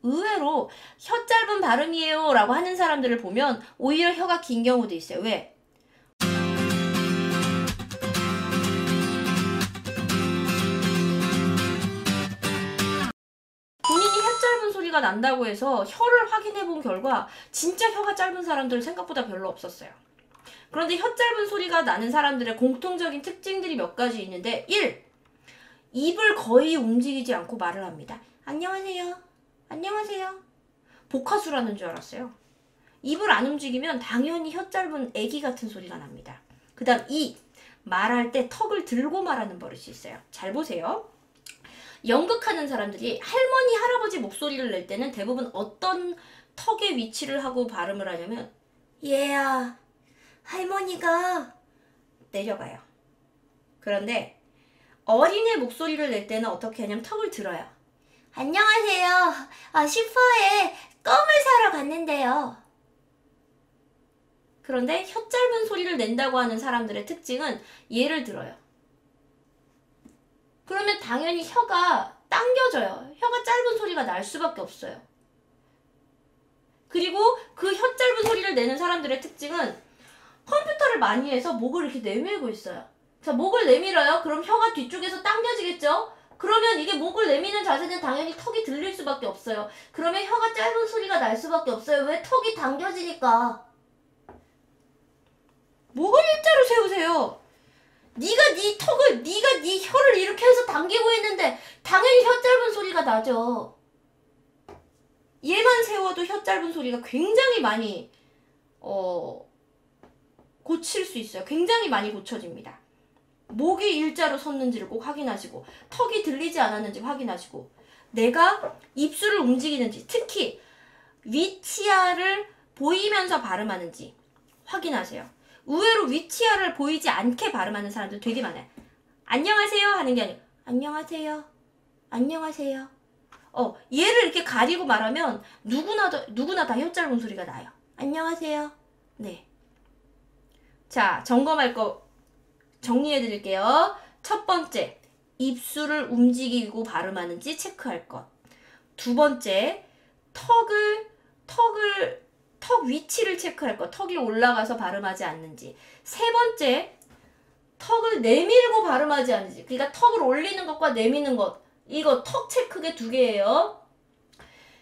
의외로 혀 짧은 발음이에요 라고 하는 사람들을 보면 오히려 혀가 긴 경우도 있어요. 왜? 본인이 혀 짧은 소리가 난다고 해서 혀를 확인해 본 결과 진짜 혀가 짧은 사람들은 생각보다 별로 없었어요. 그런데 혀 짧은 소리가 나는 사람들의 공통적인 특징들이 몇 가지 있는데 1. 입을 거의 움직이지 않고 말을 합니다. 안녕하세요. 안녕하세요. 복화술하는 줄 알았어요. 입을 안 움직이면 당연히 혀 짧은 애기 같은 소리가 납니다. 그 다음 2. 말할 때 턱을 들고 말하는 버릇이 있어요. 잘 보세요. 연극하는 사람들이 할머니, 할아버지 목소리를 낼 때는 대부분 어떤 턱의 위치를 하고 발음을 하냐면 얘야, 할머니가 내려가요. 그런데 어린애 목소리를 낼 때는 어떻게 하냐면 턱을 들어요. 안녕하세요. 슈퍼에 껌을 사러 갔는데요. 그런데 혀 짧은 소리를 낸다고 하는 사람들의 특징은 예를 들어요. 그러면 당연히 혀가 당겨져요. 혀가 짧은 소리가 날 수밖에 없어요. 그리고 그 혀 짧은 소리를 내는 사람들의 특징은 컴퓨터를 많이 해서 목을 이렇게 내밀고 있어요. 자, 목을 내밀어요. 그럼 혀가 뒤쪽에서 당겨지겠죠? 그러면 이게 목을 내미는 자세는 당연히 턱이 들릴 수밖에 없어요. 그러면 혀가 짧은 소리가 날 수밖에 없어요. 왜? 턱이 당겨지니까. 목을 일자로 세우세요. 네가 네 혀를 이렇게 해서 당기고 있는데 당연히 혀 짧은 소리가 나죠. 얘만 세워도 혀 짧은 소리가 굉장히 많이 고칠 수 있어요. 굉장히 많이 고쳐집니다. 목이 일자로 섰는지를 꼭 확인하시고 턱이 들리지 않았는지 확인하시고 내가 입술을 움직이는지 특히 위치아를 보이면서 발음하는지 확인하세요. 의외로 위치아를 보이지 않게 발음하는 사람들 되게 많아요. 안녕하세요 하는 게 아니고 안녕하세요. 안녕하세요. 얘를 이렇게 가리고 말하면 누구나 다 혀 짧은 소리가 나요. 안녕하세요. 네. 자, 점검할 거 정리해 드릴게요. 첫 번째, 입술을 움직이고 발음하는지 체크할 것. 두 번째, 턱 위치를 체크할 것. 턱이 올라가서 발음하지 않는지. 세 번째, 턱을 내밀고 발음하지 않는지. 그러니까 턱을 올리는 것과 내미는 것. 이거 턱 체크게 두 개예요.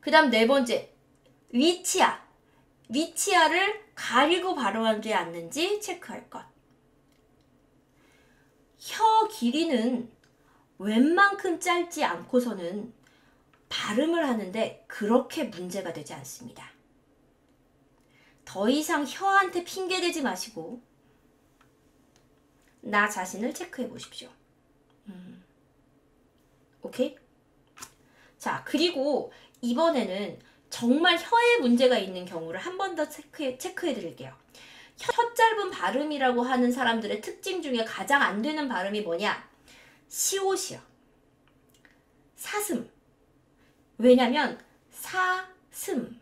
그 다음 네 번째, 위치아를 가리고 발음하지 않는지 체크할 것. 혀 길이는 웬만큼 짧지 않고서는 발음을 하는데 그렇게 문제가 되지 않습니다. 더 이상 혀한테 핑계대지 마시고 나 자신을 체크해 보십시오. 오케이? 자, 그리고 이번에는 정말 혀에 문제가 있는 경우를 한 번 더 체크해 드릴게요. 혀 짧은 발음이라고 하는 사람들의 특징 중에 가장 안 되는 발음이 뭐냐? 시옷이요. 사슴. 왜냐면 사슴.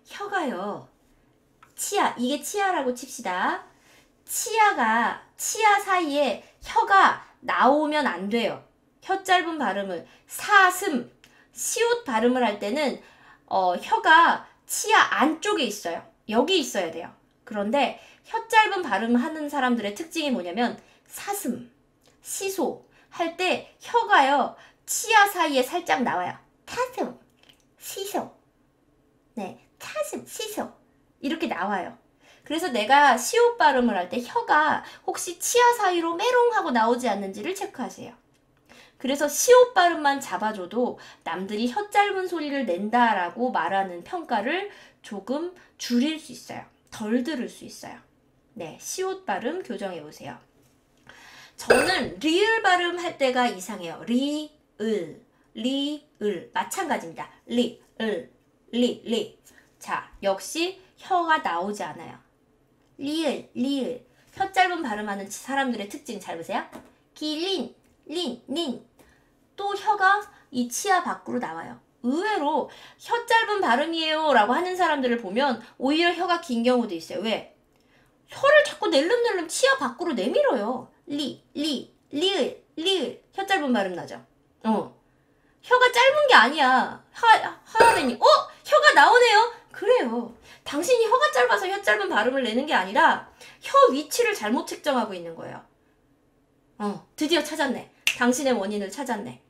혀가요. 치아, 이게 치아라고 칩시다. 치아 사이에 혀가 나오면 안 돼요. 혀 짧은 발음을 사슴, 시옷 발음을 할 때는 혀가 치아 안쪽에 있어요. 여기 있어야 돼요. 그런데 혀 짧은 발음을 하는 사람들의 특징이 뭐냐면 사슴, 시소 할 때 혀가요. 치아 사이에 살짝 나와요. 타슴, 시소. 네, 타슴, 시소. 이렇게 나와요. 그래서 내가 시옷 발음을 할 때 혀가 혹시 치아 사이로 메롱하고 나오지 않는지를 체크하세요. 그래서 시옷 발음만 잡아줘도 남들이 혀 짧은 소리를 낸다라고 말하는 평가를 조금 줄일 수 있어요. 덜 들을 수 있어요. 네, 시옷 발음 교정해보세요. 저는 리을 발음 할 때가 이상해요. 리을 마찬가지입니다. 리. 자, 역시 혀가 나오지 않아요. 리을 혀 짧은 발음하는 사람들의 특징 잘 보세요. 린 또 혀가 이 치아 밖으로 나와요. 의외로 혀 짧은 발음이에요 라고 하는 사람들을 보면 오히려 혀가 긴 경우도 있어요. 왜? 혀를 자꾸 낼름낼름 치아 밖으로 내밀어요. 리을 혀 짧은 발음 나죠. 아니야. 하라베니. 혀가 나오네요. 그래요. 당신이 혀가 짧아서 혀 짧은 발음을 내는 게 아니라 혀 위치를 잘못 책정하고 있는 거예요. 드디어 찾았네. 당신의 원인을 찾았네.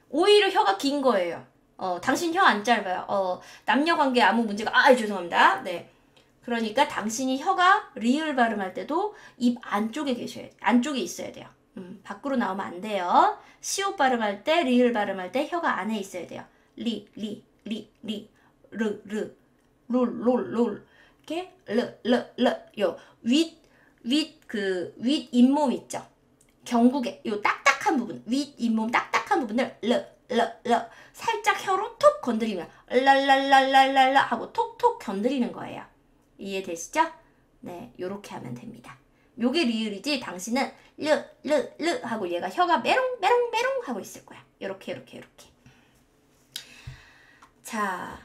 오히려 혀가 긴 거예요. 당신 혀 안 짧아요. 남녀관계 아무 문제가, 죄송합니다. 네. 그러니까 당신이 혀가 리을 발음할 때도 입 안쪽에 안쪽에 있어야 돼요. 밖으로 나오면 안 돼요. 시옷 발음할 때, 리을 발음할 때 혀가 안에 있어야 돼요. 리, 르, 롤. 이렇게, 요, 윗 잇몸 있죠? 경국에, 요 딱딱한 부분, 윗 잇몸 딱딱한 부분을 살짝 혀로 톡 건드리면, 랄랄랄랄랄라 하고 톡톡 건드리는 거예요. 이해되시죠? 네, 요렇게 하면 됩니다. 요게 리을이지, 당신은 르 하고 얘가 혀가 메롱 하고 있을 거야. 요렇게. 자,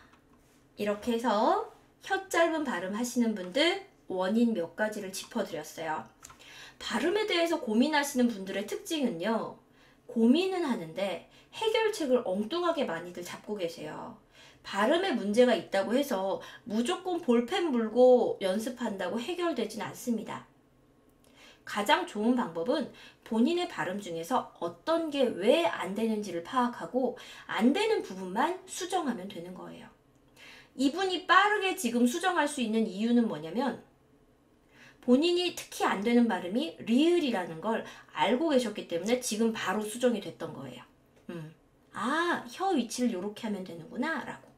이렇게 해서 혀 짧은 발음 하시는 분들 원인 몇 가지를 짚어드렸어요. 발음에 대해서 고민하시는 분들의 특징은요, 고민은 하는데 해결책을 엉뚱하게 많이들 잡고 계세요. 발음에 문제가 있다고 해서 무조건 볼펜 물고 연습한다고 해결되진 않습니다. 가장 좋은 방법은 본인의 발음 중에서 어떤 게 왜 안 되는지를 파악하고 안 되는 부분만 수정하면 되는 거예요. 이분이 빠르게 지금 수정할 수 있는 이유는 뭐냐면 본인이 특히 안 되는 발음이 리을이라는 걸 알고 계셨기 때문에 지금 바로 수정이 됐던 거예요. 혀 위치를 이렇게 하면 되는구나 라고.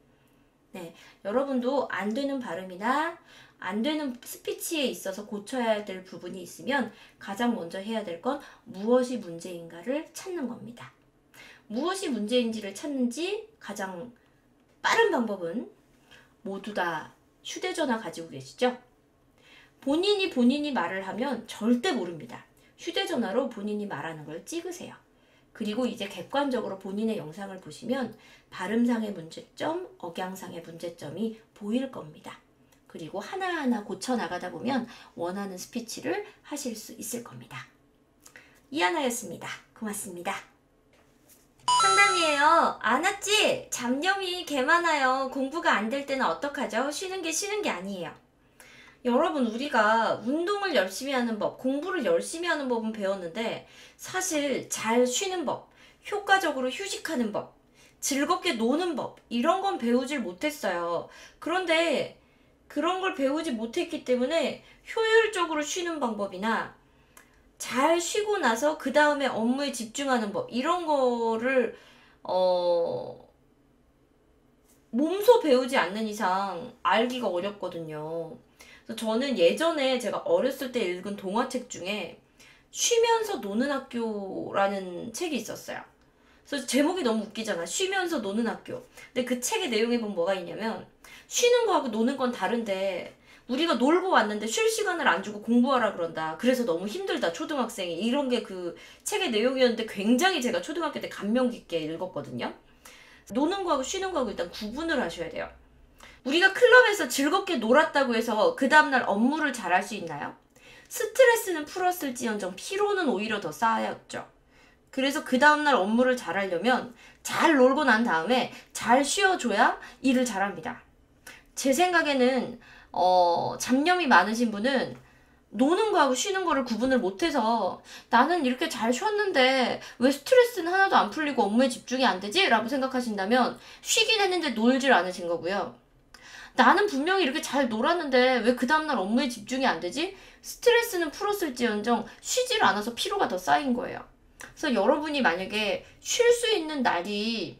네, 여러분도 안 되는 발음이나 안 되는 스피치에 있어서 고쳐야 될 부분이 있으면 가장 먼저 해야 될 건 무엇이 문제인가를 찾는 겁니다. 무엇이 문제인지를 찾는지 가장 빠른 방법은 모두 다 휴대전화 가지고 계시죠? 본인이 말을 하면 절대 모릅니다. 휴대전화로 본인이 말하는 걸 찍으세요. 그리고 이제 객관적으로 본인의 영상을 보시면 발음상의 문제점, 억양상의 문제점이 보일 겁니다. 그리고 하나하나 고쳐나가다 보면 원하는 스피치를 하실 수 있을 겁니다. 이하나였습니다. 고맙습니다. 상담이에요. 안 왔지? 잡념이 개 많아요. 공부가 안 될 때는 어떡하죠? 쉬는 게 아니에요. 여러분, 우리가 운동을 열심히 하는 법, 공부를 열심히 하는 법은 배웠는데 사실 잘 쉬는 법, 효과적으로 휴식하는 법, 즐겁게 노는 법, 이런 건 배우질 못했어요. 그런데 그런 걸 배우지 못했기 때문에 효율적으로 쉬는 방법이나 잘 쉬고 나서 그 다음에 업무에 집중하는 법, 이런 거를 몸소 배우지 않는 이상 알기가 어렵거든요. 그래서 저는 예전에 제가 어렸을 때 읽은 동화책 중에 쉬면서 노는 학교라는 책이 있었어요. 그래서 제목이 너무 웃기잖아. 쉬면서 노는 학교. 근데 그 책의 내용에 보면 뭐가 있냐면 쉬는 거하고 노는 건 다른데 우리가 놀고 왔는데 쉴 시간을 안 주고 공부하라 그런다. 그래서 너무 힘들다, 초등학생이. 이런 게 그 책의 내용이었는데 굉장히 제가 초등학교 때 감명 깊게 읽었거든요. 노는 거하고 쉬는 거하고 일단 구분을 하셔야 돼요. 우리가 클럽에서 즐겁게 놀았다고 해서 그 다음날 업무를 잘할 수 있나요? 스트레스는 풀었을지언정 피로는 오히려 더 쌓였죠. 그래서 그 다음날 업무를 잘하려면 잘 놀고 난 다음에 잘 쉬어줘야 일을 잘합니다. 제 생각에는 잡념이 많으신 분은 노는 거하고 쉬는 거를 구분을 못해서 나는 이렇게 잘 쉬었는데 왜 스트레스는 하나도 안 풀리고 업무에 집중이 안 되지? 라고 생각하신다면 쉬긴 했는데 놀질 않으신 거고요. 나는 분명히 이렇게 잘 놀았는데 왜 그 다음날 업무에 집중이 안 되지? 스트레스는 풀었을지언정 쉬질 않아서 피로가 더 쌓인 거예요. 그래서 여러분이 만약에 쉴 수 있는 날이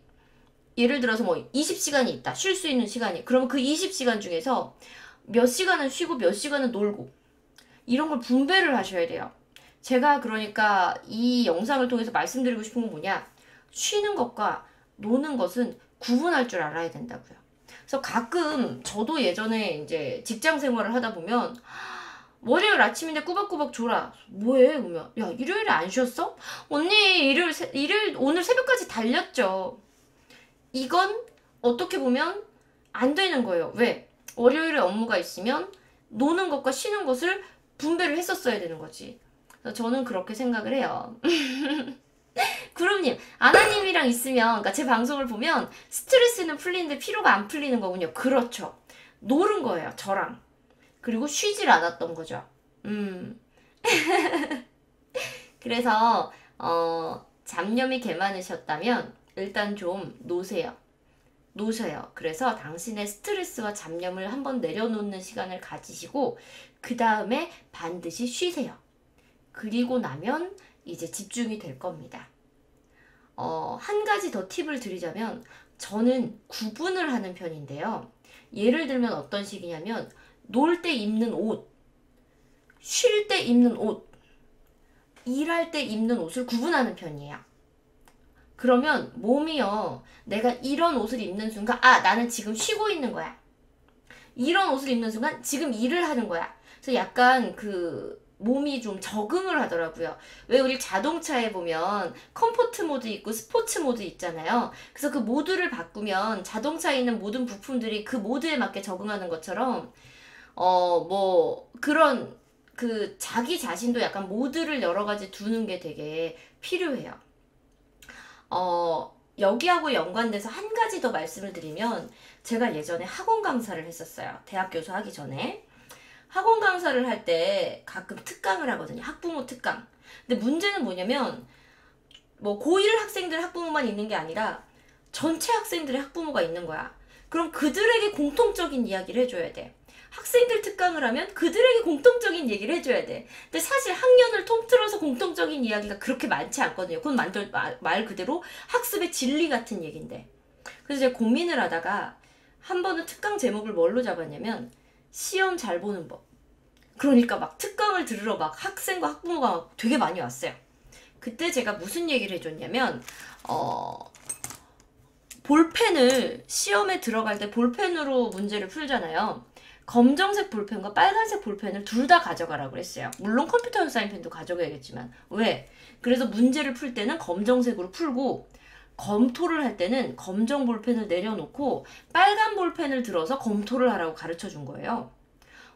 예를 들어서 뭐 20시간이 있다. 쉴 수 있는 시간이. 그러면 그 20시간 중에서 몇 시간은 쉬고 몇 시간은 놀고 이런 걸 분배를 하셔야 돼요. 제가 그러니까 이 영상을 통해서 말씀드리고 싶은 건 뭐냐? 쉬는 것과 노는 것은 구분할 줄 알아야 된다고요. 그래서 가끔 저도 예전에 이제 직장 생활을 하다 보면 월요일 아침인데 꾸벅꾸벅 졸아. 뭐해? 그러면 야, 일요일에 안 쉬었어? 언니 일요일 오늘 새벽까지 달렸죠. 이건 어떻게 보면 안 되는 거예요. 왜? 월요일에 업무가 있으면 노는 것과 쉬는 것을 분배를 했었어야 되는 거지. 그래서 저는 그렇게 생각을 해요. 구름님, 아나님이랑 있으면, 그러니까 제 방송을 보면 스트레스는 풀리는데 피로가 안 풀리는 거군요. 그렇죠. 노른 거예요, 저랑. 그리고 쉬질 않았던 거죠. 그래서, 잡념이 개 많으셨다면, 일단 좀 놓으세요. 놓으셔요. 그래서 당신의 스트레스와 잡념을 한번 내려놓는 시간을 가지시고, 그 다음에 반드시 쉬세요. 그리고 나면 이제 집중이 될 겁니다. 한 가지 더 팁을 드리자면 저는 구분을 하는 편인데요. 예를 들면 어떤 식이냐면 놀 때 입는 옷, 쉴 때 입는 옷, 일할 때 입는 옷을 구분하는 편이에요. 그러면 몸이요, 내가 이런 옷을 입는 순간 나는 지금 쉬고 있는 거야. 이런 옷을 입는 순간 지금 일을 하는 거야. 그래서 약간 몸이 좀 적응을 하더라고요. 왜 우리 자동차에 보면 컴포트 모드 있고 스포츠 모드 있잖아요. 그래서 그 모드를 바꾸면 자동차에 있는 모든 부품들이 그 모드에 맞게 적응하는 것처럼 그런 자기 자신도 약간 모드를 여러 가지 두는 게 되게 필요해요. 여기하고 연관돼서 한 가지 더 말씀을 드리면 제가 예전에 학원 강사를 했었어요. 대학 교수 하기 전에. 학원 강사를 할 때 가끔 특강을 하거든요. 학부모 특강. 근데 문제는 뭐냐면 고1 학생들 학부모만 있는 게 아니라 전체 학생들의 학부모가 있는 거야. 그럼 그들에게 공통적인 이야기를 해줘야 돼. 학생들 특강을 하면 그들에게 공통적인 얘기를 해줘야 돼. 근데 사실 학년을 통틀어서 공통적인 이야기가 그렇게 많지 않거든요. 그건 말 그대로 학습의 진리 같은 얘기인데. 그래서 제가 고민을 하다가 한 번은 특강 제목을 뭘로 잡았냐면 시험 잘 보는 법. 그러니까 막 특강을 들으러 막 학생과 학부모가 막 되게 많이 왔어요. 그때 제가 무슨 얘기를 해줬냐면 볼펜을 시험에 들어갈 때 볼펜으로 문제를 풀잖아요. 검정색 볼펜과 빨간색 볼펜을 둘 다 가져가라고 그랬어요. 물론 컴퓨터 사인펜도 가져가야겠지만. 왜? 그래서 문제를 풀 때는 검정색으로 풀고 검토를 할 때는 검정 볼펜을 내려놓고 빨간 볼펜을 들어서 검토를 하라고 가르쳐 준 거예요.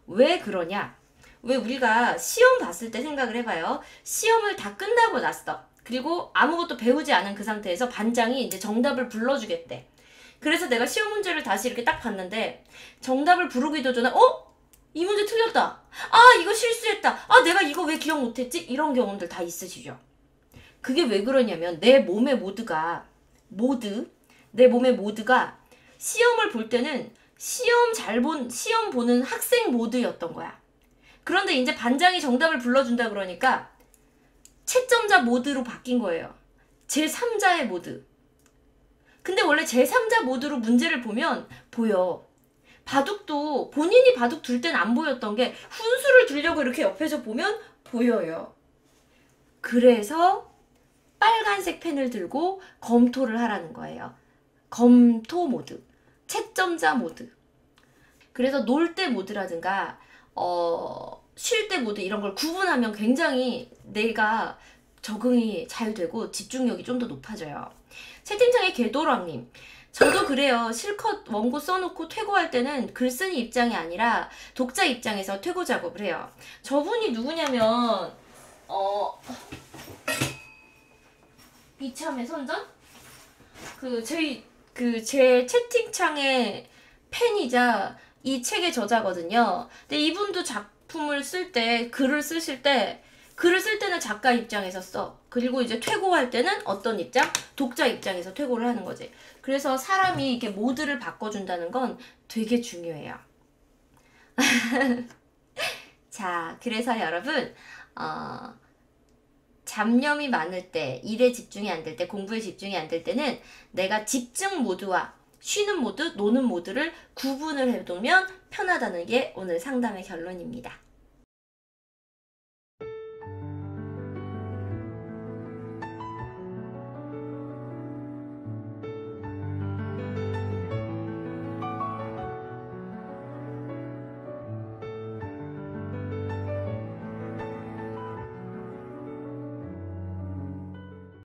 왜 그러냐? 왜 우리가 시험 봤을 때 생각을 해봐요. 시험을 다 끝나고 났어. 그리고 아무것도 배우지 않은 그 상태에서 반장이 이제 정답을 불러주겠대. 그래서 내가 시험 문제를 다시 이렇게 딱 봤는데 정답을 부르기도 전에 이 문제 틀렸다. 이거 실수했다. 내가 이거 왜 기억 못했지? 이런 경험들 다 있으시죠? 그게 왜 그러냐면 내 몸의 모드가 시험을 볼 때는 시험 보는 학생 모드였던 거야. 그런데 이제 반장이 정답을 불러준다 그러니까 채점자 모드로 바뀐 거예요. 제3자의 모드. 근데 원래 제3자 모드로 문제를 보면 보여. 바둑도 본인이 바둑 둘 땐 안 보였던 게 훈수를 두려고 이렇게 옆에서 보면 보여요. 그래서 빨간색 펜을 들고 검토를 하라는 거예요. 검토 모드, 채점자 모드. 그래서 놀 때 모드라든가 쉴 때 모드 이런 걸 구분하면 굉장히 내가 적응이 잘 되고 집중력이 좀 더 높아져요. 채팅창에 개도랑님, 저도 그래요. 실컷 원고 써놓고 퇴고할 때는 글 쓰는 입장이 아니라 독자 입장에서 퇴고 작업을 해요. 저분이 누구냐면 이참에 선전? 제 채팅창의 팬이자 이 책의 저자거든요. 근데 이분도 작품을 쓸 때, 글을 쓰실 때, 글을 쓸 때는 작가 입장에서 써. 그리고 이제 퇴고할 때는 어떤 입장? 독자 입장에서 퇴고를 하는 거지. 그래서 사람이 이렇게 모드를 바꿔준다는 건 되게 중요해요. 자, 그래서 여러분, 잡념이 많을 때, 일에 집중이 안 될 때, 공부에 집중이 안 될 때는 내가 집중 모드와 쉬는 모드, 노는 모드를 구분을 해두면 편하다는 게 오늘 상담의 결론입니다.